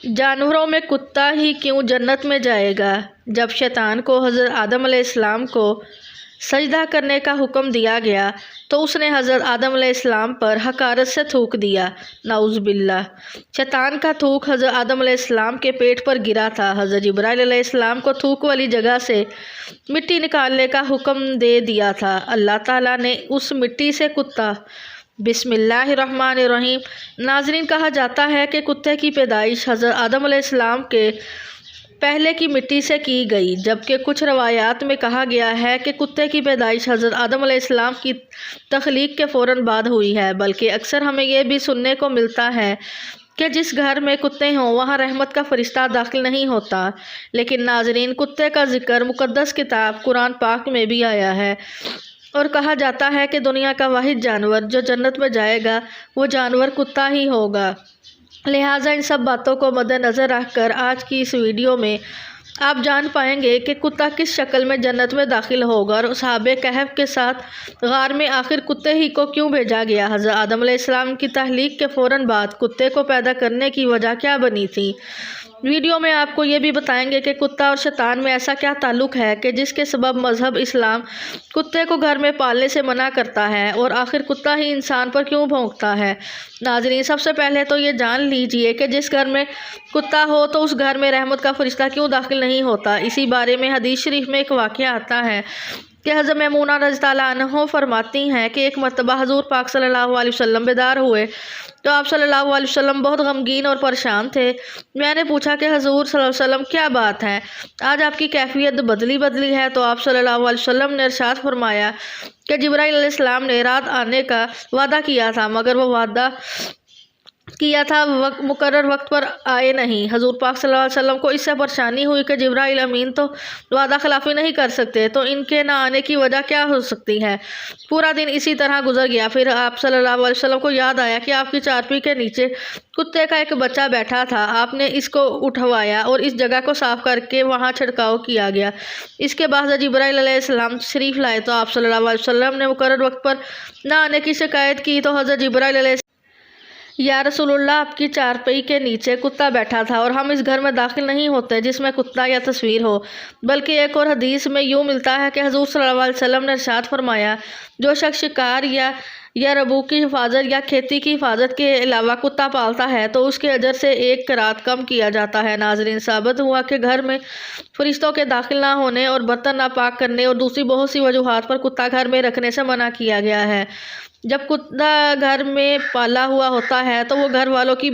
जानवरों में कुत्ता ही क्यों जन्नत में जाएगा। जब शैतान को हज़रत आदम अलैहिस्सलाम को सजदा करने का हुक्म दिया गया तो उसने हज़रत आदम अलैहिस्सलाम पर हकारत से थूक दिया। नाउज़ बिल्लाह। शैतान का थूक हज़रत आदम अलैहिस्सलाम के पेट पर गिरा था। हज़रत जिब्राइल अलैहिस्सलाम को थूक वाली जगह से मिट्टी निकालने का हुक्म दे दिया था। अल्लाह ताला ने उस मिट्टी से कुत्ता बिस्मिल्लाहिर्रहमानिर्रहीम। नाज़रीन, कहा जाता है कि कुत्ते की पैदाइश हज़रत आदम अलैहिस्सलाम के पहले की मिट्टी से की गई, जबकि कुछ रवायात में कहा गया है कि कुत्ते की पैदाइश हज़रत आदम अलैहिस्सलाम की तख्लीक के फ़ौरन बाद हुई है। बल्कि अक्सर हमें यह भी सुनने को मिलता है कि जिस घर में कुत्ते हों वहाँ रहमत का फ़रिश्ता दाखिल नहीं होता। लेकिन नाज़रीन, कुत्ते का ज़िक्र मुक़द्दस किताब कुरान पाक में भी आया है और कहा जाता है कि दुनिया का वाहिद जानवर जो जन्नत में जाएगा वो जानवर कुत्ता ही होगा। लिहाजा इन सब बातों को मद्देनज़र रखकर आज की इस वीडियो में आप जान पाएंगे कि कुत्ता किस शक्ल में जन्नत में दाखिल होगा और असहाबे कहफ के साथ गार में आखिर कुत्ते ही को क्यों भेजा गया। हज़रत आदम अलैहिस्सलाम की तहलीक के फ़ौरन बाद कुत्ते को पैदा करने की वजह क्या बनी थी। वीडियो में आपको ये भी बताएंगे कि कुत्ता और शैतान में ऐसा क्या ताल्लुक़ है कि जिसके सबब मज़हब इस्लाम कुत्ते को घर में पालने से मना करता है और आखिर कुत्ता ही इंसान पर क्यों भौंकता है। नाज़रीन, सबसे पहले तो ये जान लीजिए कि जिस घर में कुत्ता हो तो उस घर में रहमत का फ़रिश्ता क्यों दाखिल नहीं होता। इसी बारे में हदीस शरीफ में एक वाक़या आता है कि हज़रत मैमूना रज़ियल्लाहु अन्हा फरमाती हैं कि एक मरतबा हज़ूर पाक सल्लल्लाहु अलैहि वसल्लम बेदार हुए तो आप सल्लल्लाहु अलैहि वसल्लम बहुत गमगीन और परेशान थे। मैंने पूछा कि हज़ूर सल्लल्लाहु अलैहि वसल्लम क्या बात है, आज आपकी कैफियत बदली है। तो आप सल्लल्लाहु अलैहि वसल्लम ने इरशाद फरमाया कि जिब्राइल अलैहिस्सलाम ने रात आने का वादा किया था, मगर वो वादा किया था मुकर्रर वक्त पर आए नहीं। हजूर पाक सल्लल्लाहु अलैहि वसल्लम को इससे परेशानी हुई कि जिब्राइल अमीन तो वादा खिलाफ़ी नहीं कर सकते, तो इनके ना आने की वजह क्या हो सकती है। पूरा दिन इसी तरह गुजर गया। फिर आप सल्लल्लाहु अलैहि वसल्लम को याद आया कि आपकी चारपी के नीचे कुत्ते का एक बच्चा बैठा था। आपने इसको उठवाया और इस जगह को साफ़ करके वहाँ छिड़काव किया गया। इसके बाद जिब्राइल अलैहिस्सलाम शरीफ लाए तो आप सल्लल्लाहु अलैहि वसल्लम ने मुकर्रर वक्त पर ना आने की शिकायत की तो हज़रत जिब्राइल या रसूलुल्लाह, आपकी चारपाई के नीचे कुत्ता बैठा था और हम इस घर में दाखिल नहीं होते जिसमें कुत्ता या तस्वीर हो। बल्कि एक और हदीस में यूँ मिलता है कि हज़ूर सल्लल्लाहु अलैहि वसल्लम ने इरशाद फरमाया, जो शख्स शिकार या रबू की हिफाजत या खेती की हिफाजत के अलावा कुत्ता पालता है तो उसके अजर से एक करात कम किया जाता है। नाज़रीन, साबित हुआ कि घर में फरिश्तों के दाखिल ना होने और बर्तन नापाक करने और दूसरी बहुत सी वजूहात पर कुत्ता घर में रखने से मना किया गया है। जब कुत्ता घर में पाला हुआ होता है तो वो घर वालों की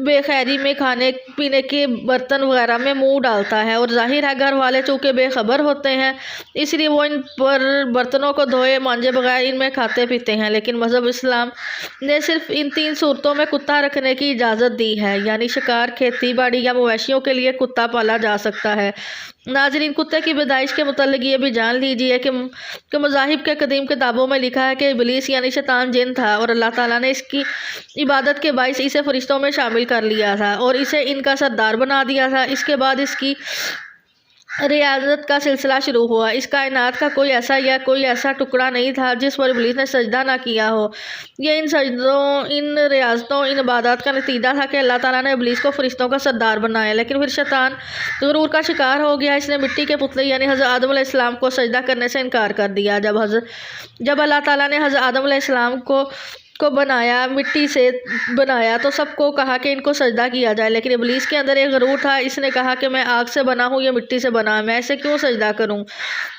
बेखैरी में खाने पीने के बर्तन वगैरह में मुंह डालता है और जाहिर है घर वाले चूँकि बेखबर होते हैं इसलिए वो इन पर बर्तनों को धोए मांजे बगैर इनमें खाते पीते हैं। लेकिन मज़हब इस्लाम ने सिर्फ इन 3 सूरतों में कुत्ता रखने की इजाज़त दी है, यानी शिकार, खेती बाड़ी या मवेशियों के लिए कुत्ता पाला जा सकता है। नाज़रीन, कुत्ते की पैदाइश के मुताल्लिक़ ये भी जान लीजिए कि मज़ाहिब के कदीम किताबों में लिखा है कि इब्लीस यानी शैतान जिन था और अल्लाह ताला ने इसकी इबादत के बाइस इसे फरिश्तों में शामिल कर लिया था और इसे इनका सरदार बना दिया था। इसके बाद इसकी रियाजत का सिलसिला शुरू हुआ। इस कायनात का कोई ऐसा टुकड़ा नहीं था जिस पर इब्लीस ने सजदा ना किया हो। ये इन सजदों, इन रियाजतों, इन इबादत का नतीजा था कि अल्लाह ताला ने इब्लीस को फरिश्तों का सरदार बनाया। लेकिन फिर शैतान गुरूर का शिकार हो गया। इसने मिट्टी के पुतले यानी हज़रत आदम अलैहिस्सलाम को सजदा करने से इनकार कर दिया। जब अल्लाह ताला ने हज़रत आदम अलैहिस्सलाम को बनाया, मिट्टी से बनाया, तो सबको कहा कि इनको सजदा किया जाए। लेकिन इब्लीस के अंदर एक गरूर था। इसने कहा कि मैं आग से बना हूँ, ये मिट्टी से बना है, मैं इसे क्यों सजदा करूँ।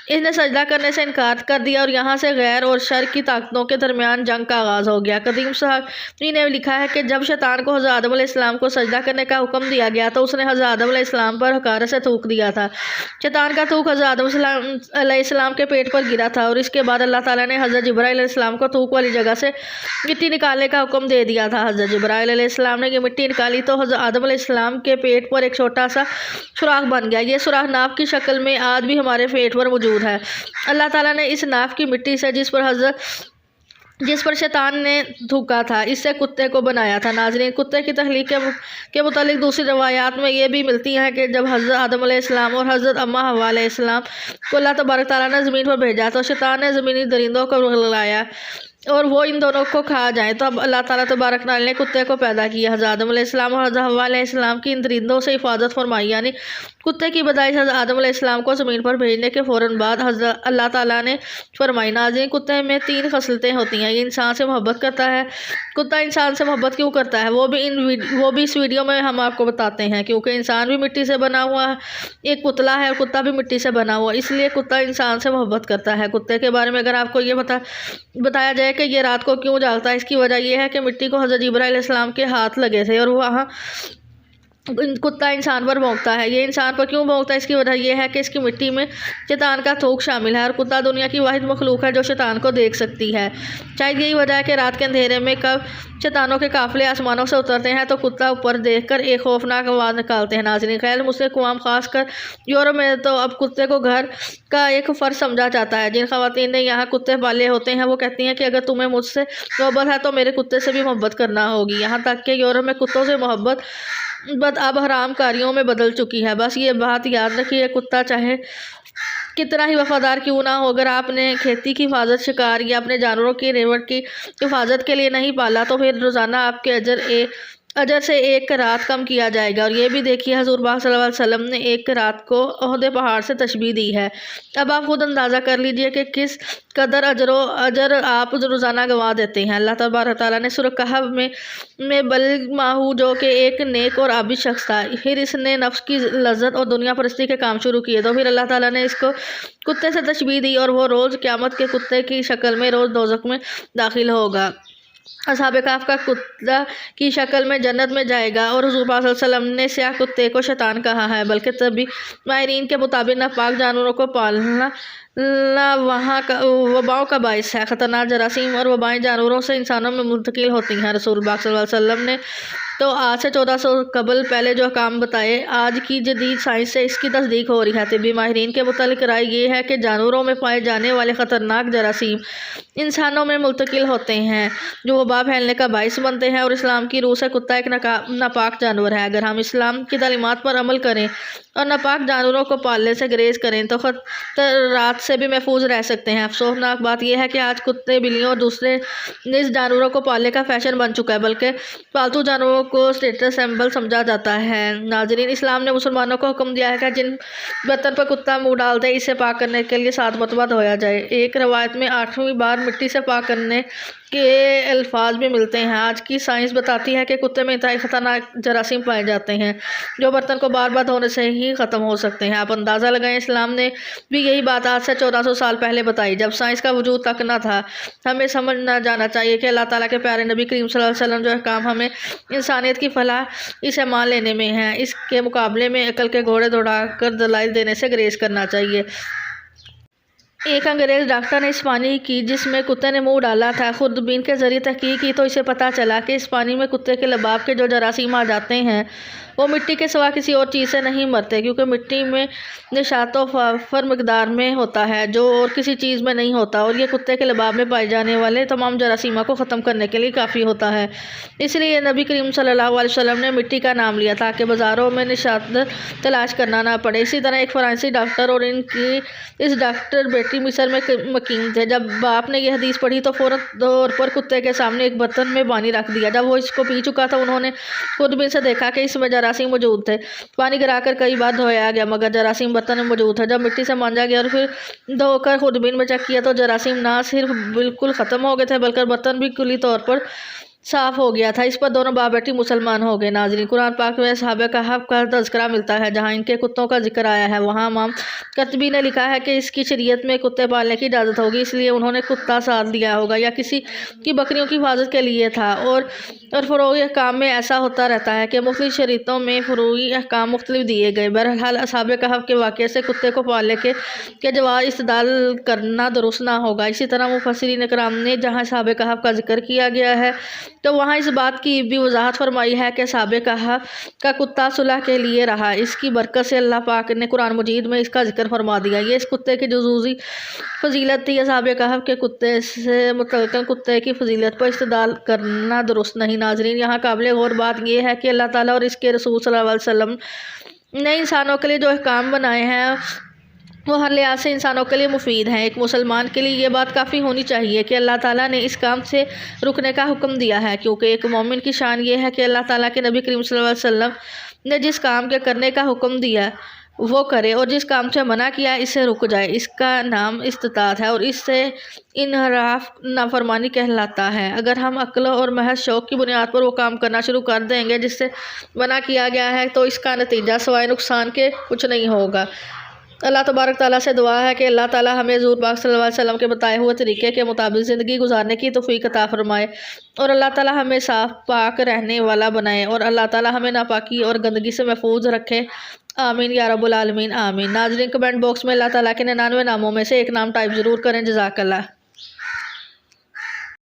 इसने सजदा करने से इनकार कर दिया और यहाँ से गैर और शर की ताकतों के दरमियान जंग का आगाज़ हो गया। कदीम साहब ने लिखा है कि जब शैतान को हज़रत आदम अलैहिस्सलाम को सजदा करने का हुक्म दिया गया तो उसने हज़रत आदम अलैहिस्सलाम पर हकारत से थूक दिया था। शैतान का थूक हज़रत आदम अलैहिस्सलाम के पेट पर गिरा था और इसके बाद अल्लाह ताला ने हज़रत जिब्राइल अलैहिस्सलाम को थूक वाली जगह से मिट्टी निकालने का हुक्म दे दिया था। हज़रत जिब्राइल अलैहिस्सलाम ने ये मिट्टी निकाली तो हज़रत आदम अलैहिस्सलाम के पेट पर एक छोटा सा सुराख बन गया। ये सुराख नाव की शक्ल में आज भी हमारे पेट पर मौजूद है। अल्लाह ताला ने इस नाव की मिट्टी से जिस पर शैतान ने थूका था इससे कुत्ते को बनाया था। नाज़रीन, कुत्ते की तख्लीक के मुतालिक दूसरी रवायात में ये भी मिलती हैं कि जब हज़रत आदम अलैहिस्सलाम और हज़रत अम्मा हव्वा अलैहिस्सलाम को अल्लाह तबारक ताला ने ज़मीन पर भेजा तो शैतान ने ज़मीनी दरिंदों को रुलाया और वो इन दोनों को खा जाएं। तो अब अल्लाह ताला तबारक तआला ने कुत्ते को पैदा किया। हज़रत आदम अलैहिस्सलाम और हज़रत हव्वा अलैहिस्सलाम की इन दरिंदों से हिफाजत फरमाई, यानी कुत्ते की पैदाइश हज़रत आदम अलैहिस्सलाम को ज़मीन पर भेजने के फ़ौरन बाद हज़रत अल्लाह ताला ने फरमाई। नाज़रीन, कुत्ते में 3 खसलतें होती हैं। ये इंसान से मोहब्बत करता है। कुत्ता इंसान से मोहब्बत क्यों करता है वो भी इस वीडियो में हम आपको बताते हैं, क्योंकि इंसान भी मिट्टी से बना हुआ एक पुतला है और कुत्ता भी मिट्टी से बना हुआ, इसलिए कुत्ता इंसान से मोहब्बत करता है। कुत्ते के बारे में अगर आपको ये बताया जाए कि ये रात को क्यों जागता है, इसकी वजह यह है कि मिट्टी को हज़रत जिब्राइल अलैहिस्सलाम के हाथ लगे थे और वहाँ कुत्ता इंसान पर भौंकता है। ये इंसान पर क्यों भौंकता है, इसकी वजह यह है कि इसकी मिट्टी में शैतान का थूक शामिल है और कुत्ता दुनिया की वाहिद मखलूक है जो शैतान को देख सकती है। शायद यही वजह है कि रात के अंधेरे में कब शैतानों के काफिले आसमानों से उतरते हैं तो कुत्ता ऊपर देखकर एक खौफनाक आवाज़ निकालते हैं। नाज़रीन, खैर मुस्लिम क़ौम खासकर यूरोप में तो अब कुत्ते को घर का एक फ़र्ज समझा जाता है। जिन ख़वातीन ने यहाँ कुत्ते पाले होते हैं वो कहती हैं कि अगर तुम्हें मुझसे मोहब्बत है तो मेरे कुत्ते से भी मोहब्बत करना होगी। यहाँ तक कि यूरोप में कुत्तों से मोहब्बत अब हराम कारियों में बदल चुकी है। बस ये बात याद रखिए, कुत्ता चाहे कितना ही वफादार क्यों ना हो, अगर आपने खेती की हिफाजत, शिकार या अपने जानवरों की रेवट की हिफाजत के लिए नहीं पाला तो फिर रोज़ाना आपके अजर से एक रात कम किया जाएगा। और ये भी देखिए, हुज़ूर पाक सल्लल्लाहु अलैहि वसल्लम ने एक रात को ओहद पहाड़ से तशबीह दी है। अब आप खुद अंदाज़ा कर लीजिए कि किस कदर अजर आप रोज़ाना गंवा देते हैं। अल्लाह तबारक तआला ने सूरह कहफ में बलमाहू, जो कि एक नेक और आबिद शख्स था, फिर इसने नफ्स की लज्जत और दुनिया परस्ती के काम शुरू किए तो फिर अल्लाह ताला ने इसको कुत्ते से तशबीह दी और वो रोज़ क़यामत के कुत्ते की शक्ल में रोज़ दोज़ख में दाखिल होगा। असहाबे कहफ का कुत्ता की शक्ल में जन्नत में जाएगा और हुज़ूर पाक सल्लल्लाहु अलैहि वसल्लम ने स्याह कुत्ते को शैतान कहा है, बल्कि तभी माहिरीन के मुताबिक नापाक जानवरों को पालना वहाँ का वबाओं का बाइस है। ख़तरनाक जरासीम और वबाएँ जानवरों से इंसानों में मुंतकिल होती हैं। रसूल पाक सल्लल्लाहु अलैहि वसल्लम ने तो आज से 1400 कबल पहले जो काम बताए, आज की जदीद साइंस से इसकी तस्दीक हो रही है। तिब्बी माहिरीन के मुतालिक राय ये है कि जानवरों में पाए जाने वाले ख़तरनाक जरासीम इंसानों में मुंतकिल होते हैं, जो वबा फैलने का बाइस बनते हैं। और इस्लाम की रूह से कुत्ता एक नापाक जानवर है। अगर हम इस्लाम की तालीमात पर अमल करें और नापाक जानवरों को पालने से गुरेज करें तो खतरात से भी महफूज रह सकते हैं। अफसोसनाक बात यह है कि आज कुत्ते, बिल्लियों और दूसरे निज जानवरों को पालने का फैशन बन चुका है, बल्कि पालतू जानवरों को स्टेटस सिंबल समझा जाता है। नाज़रीन, इस्लाम ने मुसलमानों को हुक्म दिया है कि जिन बर्तन पर कुत्ता मुँह डाल दे इसे पाक करने के लिए 7 मरतबा धोया जाए। एक रवायत में 8वीं बार मिट्टी से पाक करने के अल्फाज भी मिलते हैं। आज की साइंस बताती है कि कुत्ते में इंतहाई खतरनाक जरासीम पाए जाते हैं जो बर्तन को बार बार धोने से ही ख़त्म हो सकते हैं। आप अंदाज़ा लगाएं, इस्लाम ने भी यही बात आज से 1400 साल पहले बताई, जब साइंस का वजूद तक न था। हमें समझना जाना चाहिए कि अल्लाह ताला के प्यारे नबी करीम सल्लल्लाहु अलैहि वसल्लम जो काम हमें इंसानियत की फलाह इसे मान लेने में है, इसके मुकाबले में अकल के घोड़े दौड़ाकर दलाइल देने से गुरेज करना चाहिए। एक अंग्रेज़ डॉक्टर ने इस पानी की जिसमें कुत्ते ने मुंह डाला था खुर्दबीन के ज़रिए तहकीक की तो इसे पता चला कि इस पानी में कुत्ते के लबाब के जो जरासीम आ जाते हैं वो मिट्टी के सिवा किसी और चीज़ से नहीं मरते, क्योंकि मिट्टी में निशात फास्फोरस मकदार में होता है जो और किसी चीज़ में नहीं होता, और ये कुत्ते के लबाब में पाए जाने वाले तमाम जरासीमा को ख़त्म करने के लिए काफ़ी होता है। इसलिए नबी करीम सल्लल्लाहु अलैहि वसल्लम ने मिट्टी का नाम लिया ताकि बाज़ारों में निशात तलाश करना ना पड़े। इसी तरह एक फ़रांसी डॉक्टर और इस डॉक्टर बेटी मिस्र में मकीन थे। जब बाप ने यह हदीस पढ़ी तो फ़ौरन तौर पर कुत्ते के सामने एक बर्तन में पानी रख दिया। जब वो इसको पी चुका था उन्होंने खुर्दबीन से देखा कि इसमें जरासीम मौजूद थे। पानी गिराकर कई बार धोया गया मगर जरासीम बर्तन में मौजूद था। जब मिट्टी से मांजा गया और फिर धोकर खुर्दबीन में चेक किया तो जरासीम ना सिर्फ बिल्कुल ख़त्म हो गए थे बल्कि बर्तन भी कुली तौर पर साफ़ हो गया था। इस पर दोनों बाप बेटी मुसलमान हो गए। नाज़रीन, कुरान पाक में सहाबा कहफ का तज़किरा मिलता है जहाँ इनके कुत्तों का जिक्र आया है। वहाँ इमाम कर्तबी ने लिखा है कि इसकी शरीयत में कुत्ते पालने की इजाज़त होगी, इसलिए उन्होंने कुत्ता साथ लिया होगा या किसी की बकरियों की हिफाजत के लिए था। और फ़ुरूई अहकाम में ऐसा होता रहता है कि मुख्तलिफ़ शरीतों में फ़ुरूई अहकाम मुख्तलिफ दिए गए। बहरहाल असहाबे कहफ के वाक़े से कुत्ते को पालने के जवाब इस्तेदलाल करना दुरुस्त ना होगा। इसी तरह मुफस्सिरीन इकराम ने जहाँ असहाबे कहफ का जिक्र किया गया है तो वहाँ इस बात की भी वजाहत फरमाई है कि असहाबे कहफ का कुत्ता सुलह के लिए रहा। इसकी बरकत से अल्लाह पाक ने कुरान मजीद में इसका जिक्र फरमा दिया। ये इस कुत्ते की जुज़ूज़ी फजीलत थी। असहाबे कहफ के कुत्ते से मुतल्लिक़ कुत्ते की फजीलत पर इस्तेदलाल करना दुरुस्त नहीं। नाज़रीन, यहाँ काबिल गौर बात यह है कि अल्लाह ताला और इसके रसूल सल्लल्लाहु अलैहि वसल्लम ने इंसानों के लिए जो अहकाम बनाए हैं وہ ہر لحاظ سے انسانوں کے لیے مفید ہیں۔ ایک مسلمان کے لیے یہ بات کافی ہونی چاہیے کہ اللہ تعالیٰ نے اس کام سے رکنے کا حکم دیا ہے، کیونکہ ایک مومن کی شان یہ ہے کہ اللہ تعالیٰ کے نبی کریم صلی اللہ علیہ وسلم نے جس کام کے کرنے کا حکم دیا وہ کرے، اور جس کام سے منع کیا اس سے رک جائے۔ اس کا نام استطاعت ہے، اور اس سے انحراف نافرمانی کہلاتا ہے۔ اگر ہم عقل اور محض شوق کی بنیاد پر وہ کام کرنا شروع کر دیں گے جس سے منع کیا گیا ہے تو اس کا نتیجہ سوائے نقصان کے کچھ نہیں ہوگا۔ اللہ تبارک تعالیٰ سے دعا ہے کہ اللہ تعالیٰ ہمیں حضور پاک صلی اللہ علیہ وسلم کے بتائے ہوئے طریقے کے مطابق زندگی گزارنے کی توفیق عطا فرمائے، اور اللہ تعالیٰ ہمیں صاف پاک رہنے والا بنائے، اور اللہ تعالیٰ ہمیں ناپاکی اور گندگی سے محفوظ رکھے۔ آمین یا رب العالمین، آمین۔ ناظرین، کمنٹ باکس میں اللہ تعالیٰ کے 99 ناموں میں سے ایک نام ٹائپ ضرور کریں۔ جزاک اللہ۔